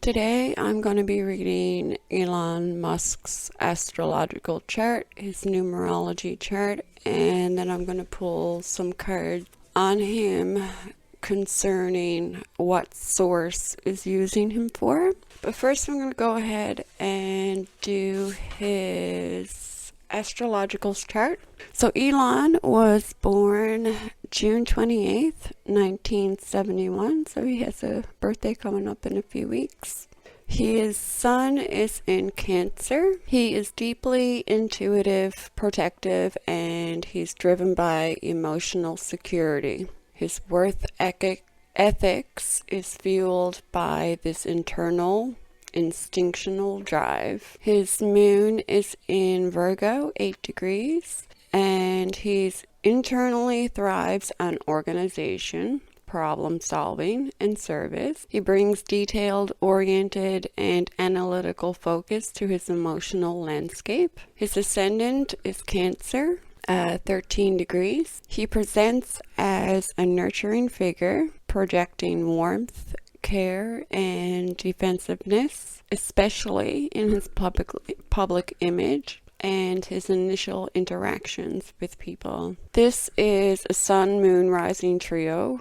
Today I'm going to be reading Elon Musk's astrological chart, his numerology chart, and then I'm going to pull some cards on him concerning what source is using him for. But first I'm going to go ahead and do his astrological chart. So Elon was born June 28th, 1971, so he has a birthday coming up in a few weeks. His sun is in Cancer. He is deeply intuitive, protective, and he's driven by emotional security. His worth ethics is fueled by this internal instinctual drive. His moon is in Virgo, 8 degrees, and he's internally thrives on organization, problem solving, and service. He brings detailed, oriented, and analytical focus to his emotional landscape. His ascendant is Cancer, 13 degrees. He presents as a nurturing figure, projecting warmth, care, and defensiveness, especially in his public image and his initial interactions with people. This is a sun, moon, rising trio,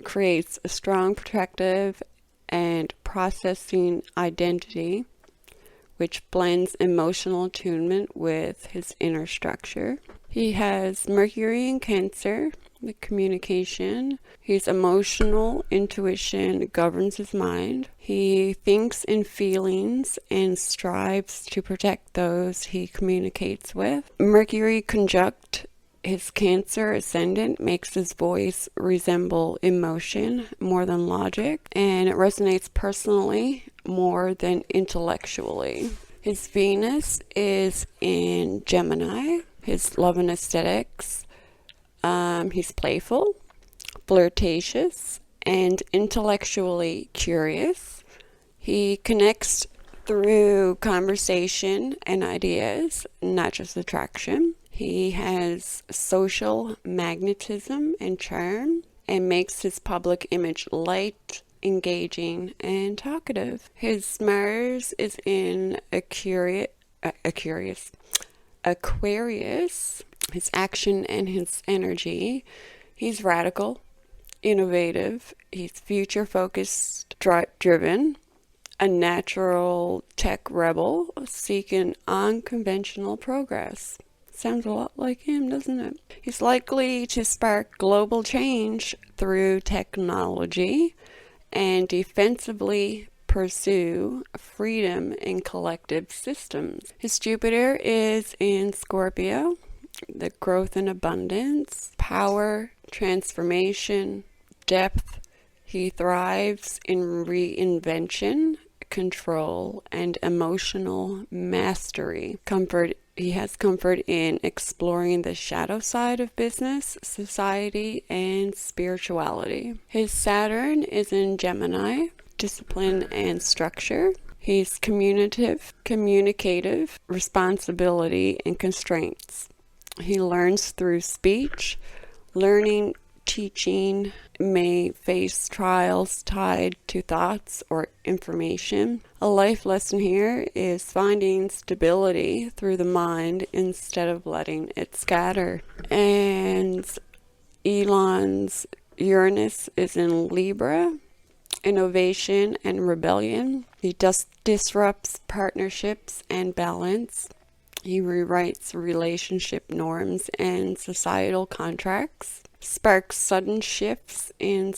creates a strong protective and processing identity, which blends emotional attunement with his inner structure. He has Mercury in Cancer, the communication. His emotional intuition governs his mind. He thinks in feelings and strives to protect those he communicates with. Mercury conjunct his Cancer ascendant makes his voice resemble emotion more than logic, and it resonates personally more than intellectually. His Venus is in Gemini. His love and aesthetics. He's playful, flirtatious, and intellectually curious. He connects through conversation and ideas, not just attraction. He has social magnetism and charm, and makes his public image light, engaging, and talkative. His Mars is in Aquarius. His action and his energy. He's radical, innovative. He's future-focused, driven, a natural tech rebel seeking unconventional progress. Sounds a lot like him, doesn't it? He's likely to spark global change through technology and defensively pursue freedom in collective systems. His Jupiter is in Scorpio, the growth and abundance, power, transformation, depth. He thrives in reinvention, control, and emotional mastery. He has comfort in exploring the shadow side of business, society, and spirituality. His Saturn is in Gemini, discipline and structure. He's communicative, responsibility, and constraints. He learns through speech. Learning, teaching may face trials tied to thoughts or information. A life lesson here is finding stability through the mind instead of letting it scatter. And Elon's Uranus is in Libra, innovation and rebellion. He disrupts partnerships and balance. He rewrites relationship norms and societal contracts, sparks sudden shifts in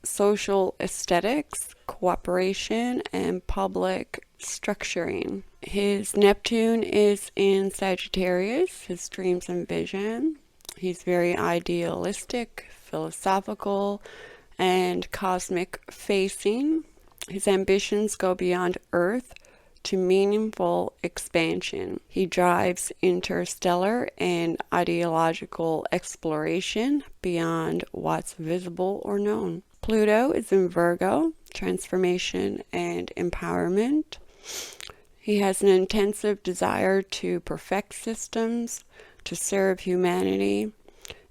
social aesthetics, cooperation, and public structuring. His Neptune is in Sagittarius, his dreams and vision. He's very idealistic, philosophical, and cosmic facing. His ambitions go beyond Earth to meaningful expansion. He drives interstellar and ideological exploration beyond what's visible or known. Pluto is in Virgo, transformation and empowerment. He has an intensive desire to perfect systems, to serve humanity,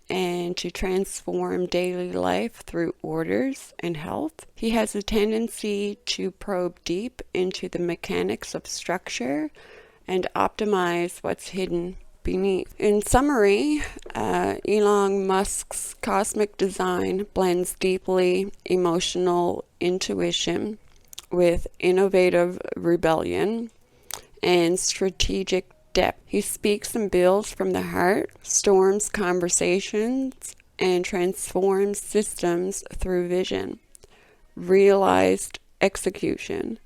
and to transform daily life through orders and health. He has a tendency to probe deep into the mechanics of structure and optimize what's hidden beneath. In summary, Elon Musk's cosmic design blends deeply emotional intuition with innovative rebellion and strategic depth. He speaks and builds from the heart, storms conversations, and transforms systems through vision, realized execution.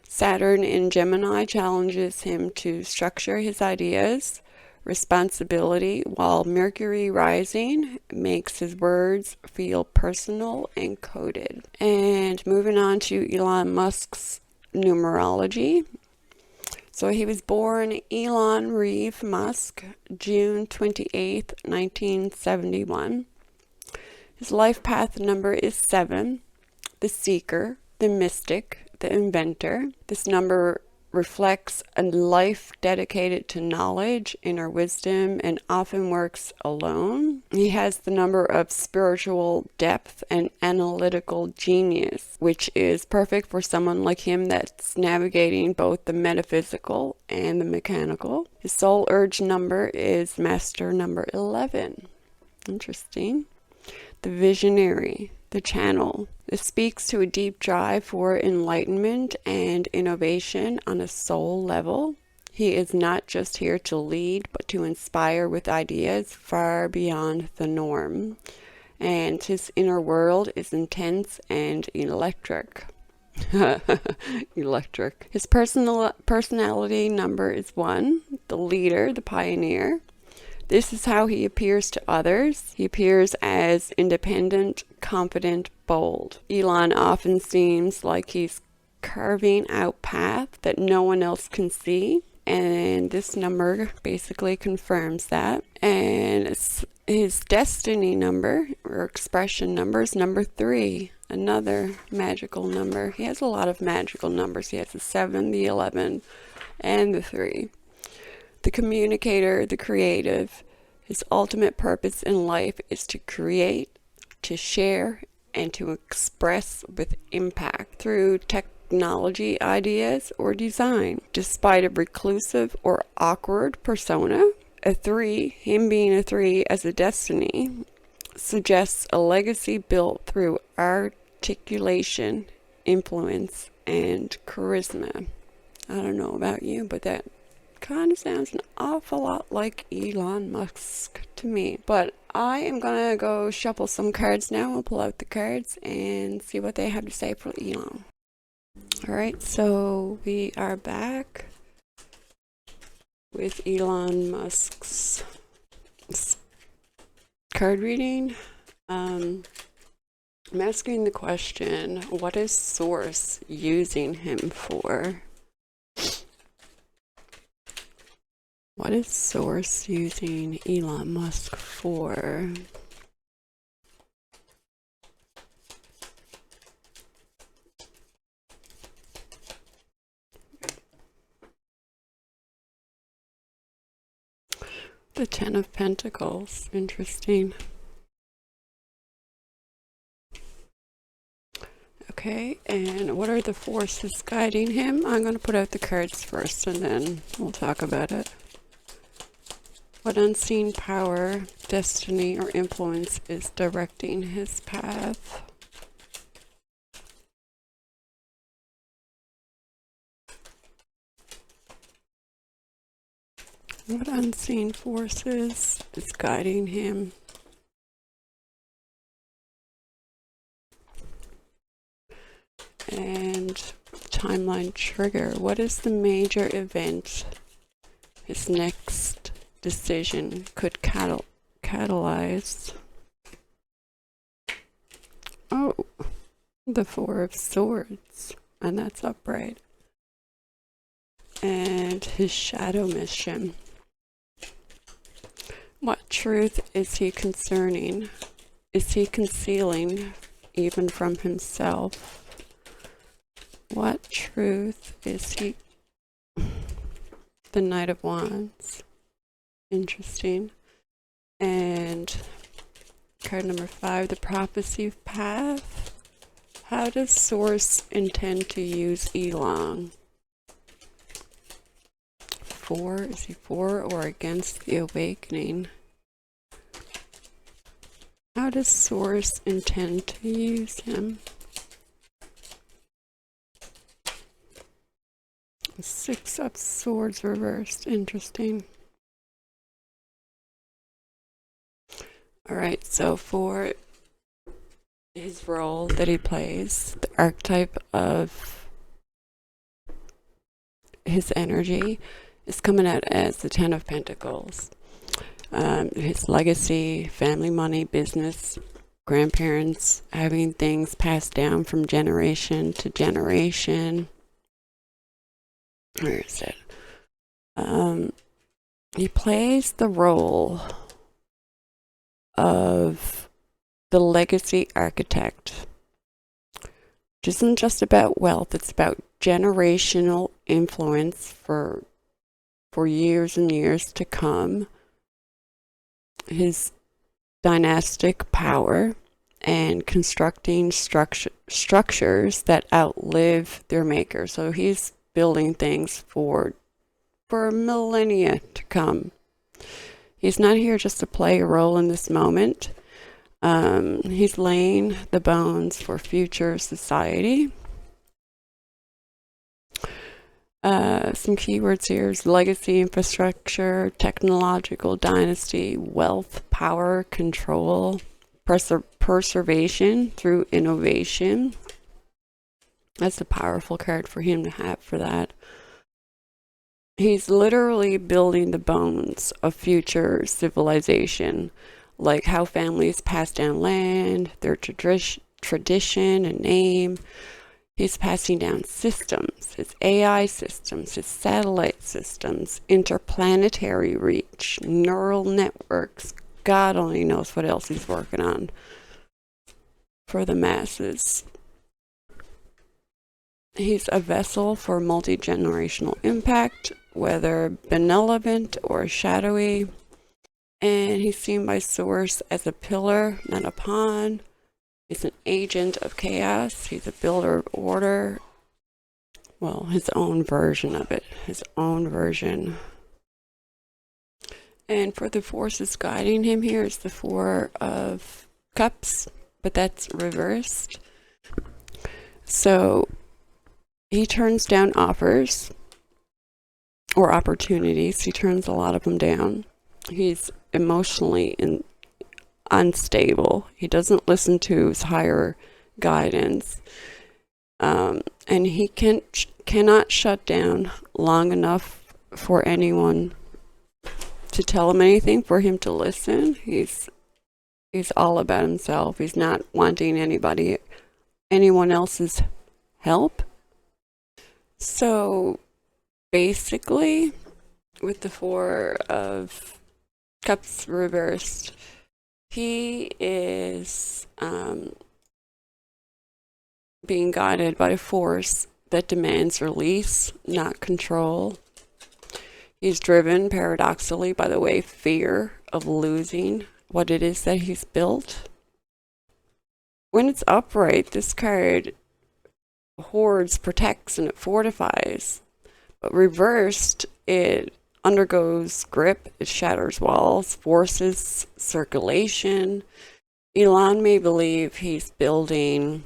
Saturn in Gemini challenges him to structure his ideas, responsibility, while Mercury rising makes his words feel personal and coded. And moving on to Elon Musk's numerology. So he was born Elon Reeve Musk, June 28th, 1971. His life path number is 7, the seeker, the mystic, the inventor. This number reflects a life dedicated to knowledge, inner wisdom, and often works alone. He has the number of spiritual depth and analytical genius, which is perfect for someone like him that's navigating both the metaphysical and the mechanical. His soul urge number is master number 11. Interesting. The visionary, the channel. This speaks to a deep drive for enlightenment and innovation on a soul level. He is not just here to lead, but to inspire with ideas far beyond the norm. And his inner world is intense and electric. Electric. His personality number is 1, the leader, the pioneer. This is how he appears to others. He appears as independent, confident, bold. Elon often seems like he's carving out path that no one else can see. And this number basically confirms that. And his destiny number or expression number is number 3. Another magical number. He has a lot of magical numbers. He has the 7, the 11, and the 3. The communicator, the creative, his ultimate purpose in life is to create, to share, and to express with impact through technology, ideas, or design. Despite a reclusive or awkward persona, a 3, him being a 3 as a destiny, suggests a legacy built through articulation, influence, and charisma. I don't know about you, but that kind of sounds an awful lot like Elon Musk to me. But I am gonna go shuffle some cards now. We'll pull out the cards and see what they have to say for Elon. Alright, so we are back with Elon Musk's card reading. I'm asking the question, what is Source using him for? What is Source using Elon Musk for? The 10 of Pentacles. Interesting. Okay, and what are the forces guiding him? I'm going to put out the cards first and then we'll talk about it. What unseen power, destiny, or influence is directing his path? What unseen forces is guiding him? And timeline trigger. What is the major event his next decision could catalyze? Oh, the 4 of Swords, and that's upright. And his shadow mission. What truth is he concerning? Is he concealing even from himself? What truth is he? The Knight of Wands. Interesting. And Card number 5, the prophecy path. How does Source intend to use Elon? Is he for or against the awakening? How does Source intend to use him? 6 of Swords reversed. Interesting. Alright, so for his role that he plays, the archetype of his energy is coming out as the 10 of Pentacles. His legacy, family, money, business, grandparents, having things passed down from generation to generation. Where is it? He plays the role of the legacy architect, which isn't just about wealth, it's about generational influence for years and years to come. His dynastic power and constructing structures that outlive their maker. So he's building things for millennia to come. He's not here just to play a role in this moment. He's laying the bones for future society. Some keywords here is legacy, infrastructure, technological dynasty, wealth, power, control, preservation through innovation. That's a powerful card for him to have for that. He's literally building the bones of future civilization, like how families pass down land, their tradition and name. He's passing down systems, his AI systems, his satellite systems, interplanetary reach, neural networks. God only knows what else he's working on for the masses. He's a vessel for multi-generational impact, whether benevolent or shadowy. And he's seen by Source as a pillar, not a pawn. He's an agent of chaos. He's a builder of order. Well, his own version of it. His own version. And for the forces guiding him here is the 4 of Cups, but that's reversed. So he turns down offers or opportunities. He turns a lot of them down. He's emotionally unstable. He doesn't listen to his higher guidance. And he cannot shut down long enough for anyone to tell him anything, for him to listen. He's all about himself. He's not wanting anyone else's help. So basically, with the 4 of Cups reversed, he is being guided by a force that demands release, not control. He's driven, paradoxically, by the way, fear of losing what it is that he's built. When it's upright, this card hoards, protects, and it fortifies. But reversed, it undergoes grip, it shatters walls, forces circulation. Elon may believe he's building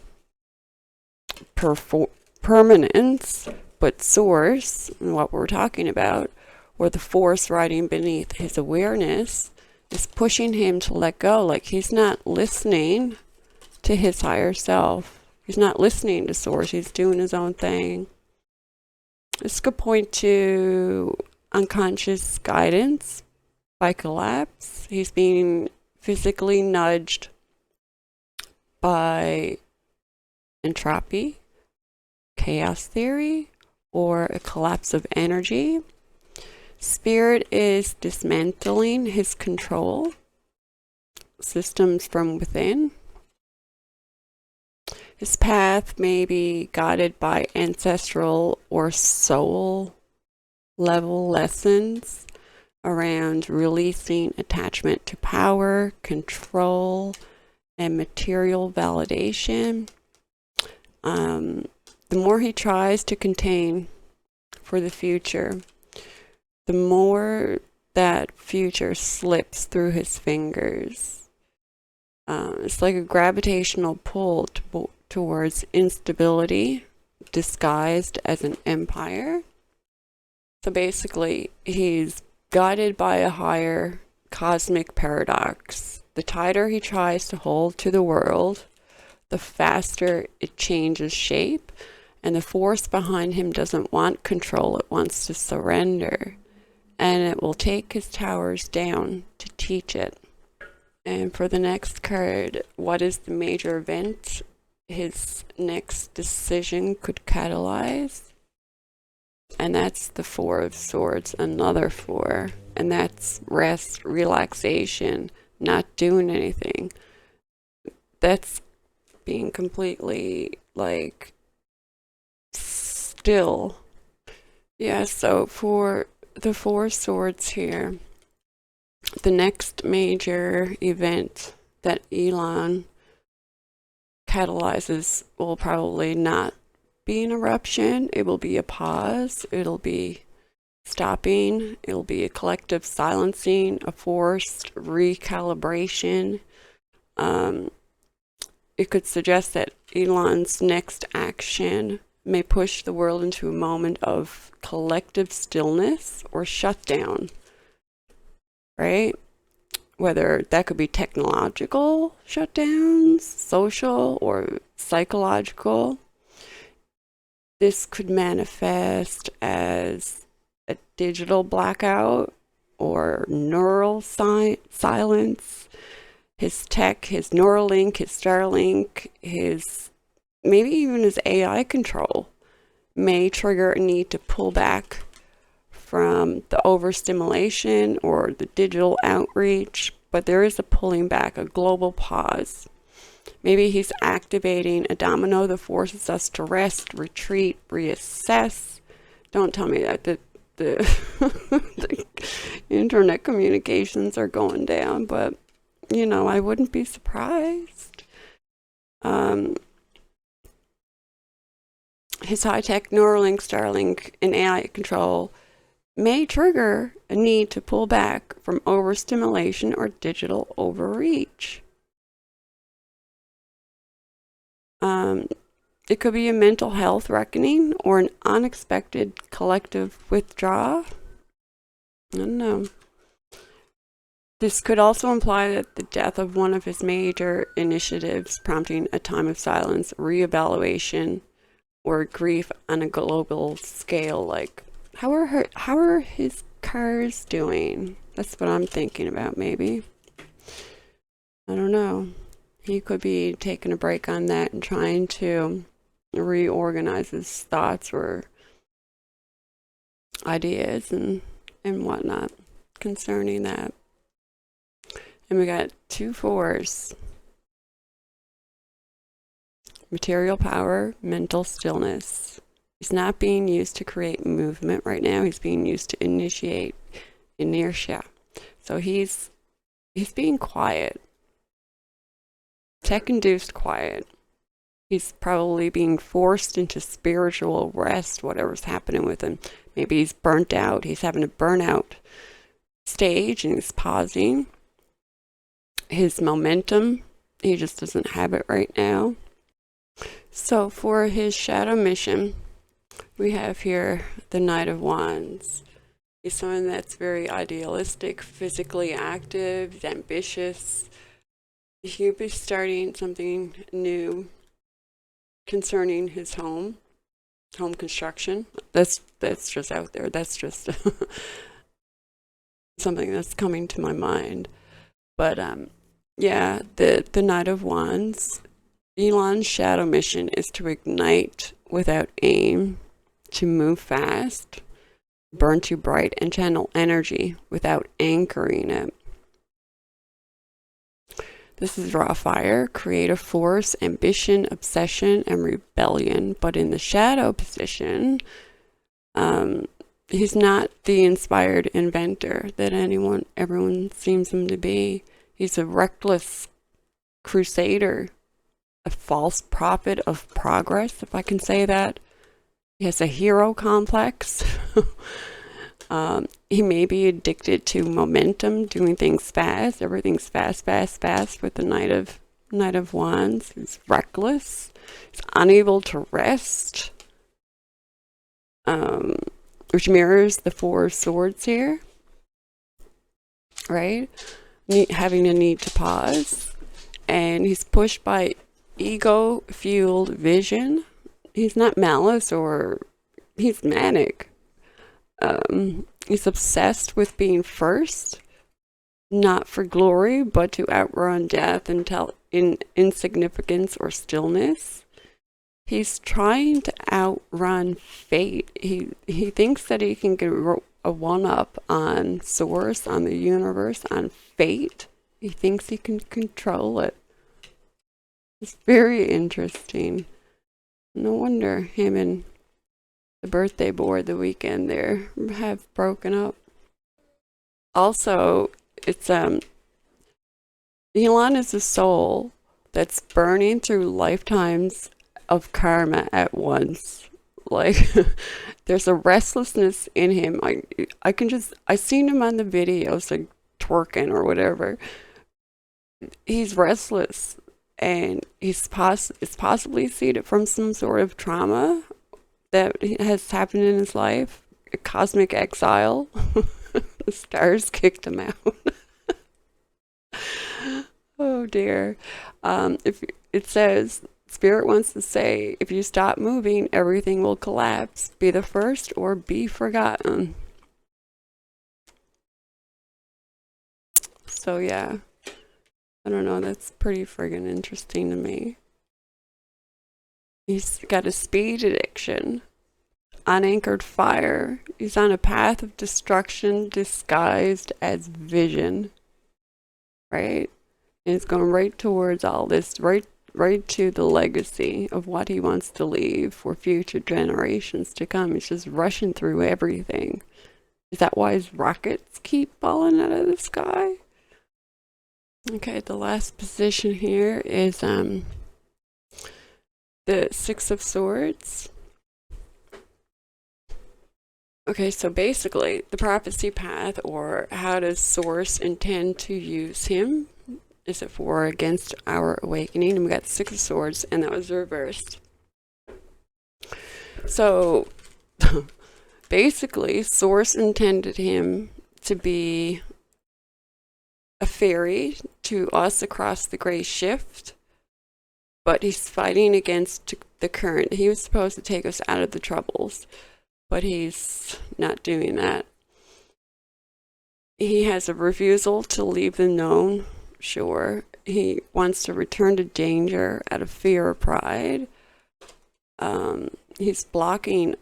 permanence, but Source, and what we're talking about, or the force riding beneath his awareness, is pushing him to let go. Like he's not listening to his higher self. He's not listening to Source. He's doing his own thing. This could point to unconscious guidance by collapse. He's being physically nudged by entropy, chaos theory, or a collapse of energy. Spirit is dismantling his control systems from within. His path may be guided by ancestral or soul level lessons around releasing attachment to power, control, and material validation. The more he tries to contain for the future, the more that future slips through his fingers. It's like a gravitational pull towards instability disguised as an empire. So basically, he's guided by a higher cosmic paradox. The tighter he tries to hold to the world, the faster it changes shape, and the force behind him doesn't want control, it wants to surrender. And it will take his towers down to teach it. And for the next card, what is the major event his next decision could catalyze? And that's the Four of Swords, another four. And that's rest, relaxation, not doing anything. That's being completely, like, still. Yeah, so for the Four of Swords here, the next major event that Elon catalyzes will probably not be an eruption. It will be a pause. It'll be stopping. It'll be a collective silencing, a forced recalibration. It could suggest that Elon's next action may push the world into a moment of collective stillness or shutdown, right? Whether that could be technological shutdowns, social, or psychological. This could manifest as a digital blackout or neural silence. His tech, his Neuralink, his Starlink, maybe even his AI control may trigger a need to pull back from the overstimulation or the digital outreach, but there is a pulling back, a global pause. Maybe he's activating a domino that forces us to rest, retreat, reassess. Don't tell me that the the internet communications are going down, but you know, I wouldn't be surprised. His high-tech Neuralink, Starlink, and AI control may trigger a need to pull back from overstimulation or digital overreach. It could be a mental health reckoning or an unexpected collective withdrawal. I don't know. This could also imply that the death of one of his major initiatives, prompting a time of silence, reevaluation, or grief on a global scale. Like, how are his cars doing? That's what I'm thinking about, maybe. I don't know. He could be taking a break on that and trying to reorganize his thoughts or ideas and whatnot concerning that. And we got 2 fours. Material power, mental stillness. He's not being used to create movement right now. He's being used to initiate inertia. So he's being quiet. Tech-induced quiet. He's probably being forced into spiritual rest, whatever's happening with him. Maybe he's burnt out. He's having a burnout stage and he's pausing. His momentum, he just doesn't have it right now. So for his shadow mission, we have here the Knight of Wands. He's someone that's very idealistic, physically active, ambitious. He'll be starting something new concerning his home construction. That's just out there. That's just something that's coming to my mind. But yeah, the Knight of Wands, Elon's shadow mission is to ignite without aim, to move fast, burn too bright, and channel energy without anchoring it. This is raw fire, creative force, ambition, obsession, and rebellion. But in the shadow position, he's not the inspired inventor that everyone seems him to be. He's a reckless crusader, a false prophet of progress, if I can say that. He has a hero complex. He may be addicted to momentum, doing things fast. Everything's fast, fast, fast with the Knight of Wands. He's reckless. He's unable to rest, which mirrors the Four of Swords here, right? Having a need to pause. And he's pushed by ego-fueled vision. He's not malice, or he's manic. He's obsessed with being first, not for glory, but to outrun death until insignificance or stillness. He's trying to outrun fate. He thinks that he can get a one-up on source, on the universe, on fate. He thinks he can control it. It's very interesting. No wonder him and the birthday boy the weekend there have broken up. Also, it's Elon is a soul that's burning through lifetimes of karma at once. Like, there's a restlessness in him. I seen him on the videos, like twerking or whatever. He's restless, and it's possibly seeded from some sort of trauma that has happened in his life. A cosmic exile. The stars kicked him out. Oh dear. If it says, Spirit wants to say, if you stop moving, everything will collapse. Be the first or be forgotten. So yeah, I don't know, that's pretty friggin' interesting to me. He's got a speed addiction, unanchored fire. He's on a path of destruction disguised as vision, right? And he's going right towards all this, right to the legacy of what he wants to leave for future generations to come. He's just rushing through everything. Is that why his rockets keep falling out of the sky? Okay, the last position here is the Six of Swords. Okay, so basically, the prophecy path, or how does Source intend to use him? Is it for or against our awakening? And we got Six of Swords, and that was reversed. So, basically, Source intended him to be a ferry to us across the gray shift, but he's fighting against the current. He was supposed to take us out of the troubles, but he's not doing that. He has a refusal to leave the known shore. He wants to return to danger out of fear or pride. He's blocking.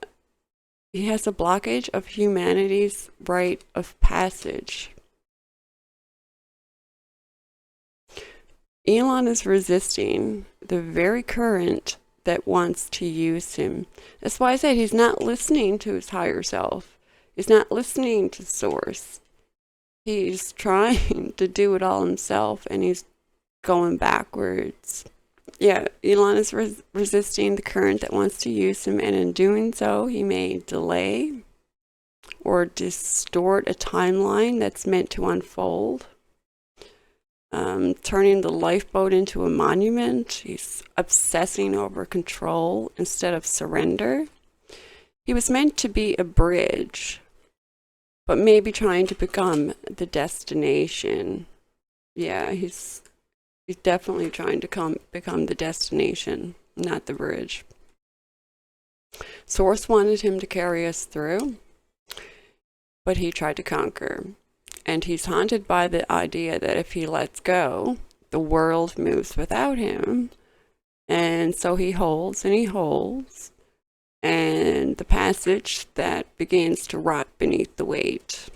He has a blockage of humanity's rite of passage. Elon is resisting the very current that wants to use him. That's why I said he's not listening to his higher self. He's not listening to Source. He's trying to do it all himself, and he's going backwards. Yeah, Elon is resisting the current that wants to use him, and in doing so, he may delay or distort a timeline that's meant to unfold. Turning the lifeboat into a monument. He's obsessing over control instead of surrender. He was meant to be a bridge, but maybe trying to become the destination. Yeah, he's definitely trying to become the destination, not the bridge. Source wanted him to carry us through, but he tried to conquer. And he's haunted by the idea that if he lets go, the world moves without him. And so he holds and he holds. And the passage that begins to rot beneath the weight.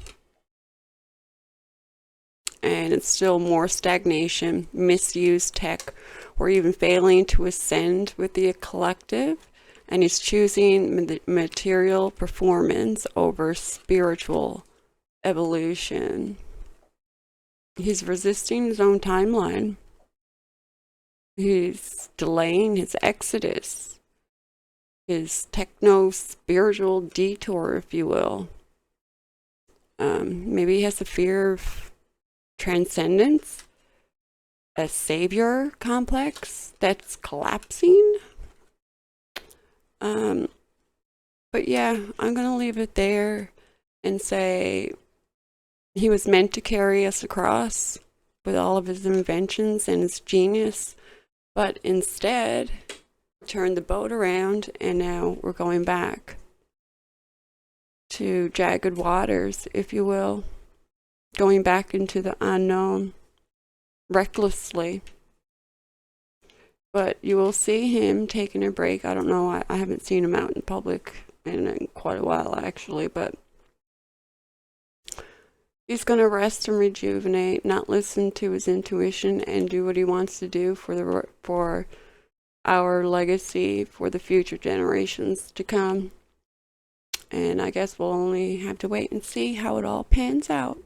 And it's still more stagnation, misused tech, or even failing to ascend with the collective. And he's choosing material performance over spiritual evolution. He's resisting his own timeline. He's delaying his exodus, his techno-spiritual detour, if you will. Maybe he has a fear of transcendence, a savior complex that's collapsing. But yeah, I'm going to leave it there and say he was meant to carry us across with all of his inventions and his genius, but instead turned the boat around, and now we're going back to jagged waters, if you will, going back into the unknown recklessly. But you will see him taking a break. I don't know, I haven't seen him out in public in quite a while, actually, but he's going to rest and rejuvenate, not listen to his intuition, and do what he wants to do for our legacy, for the future generations to come. And I guess we'll only have to wait and see how it all pans out.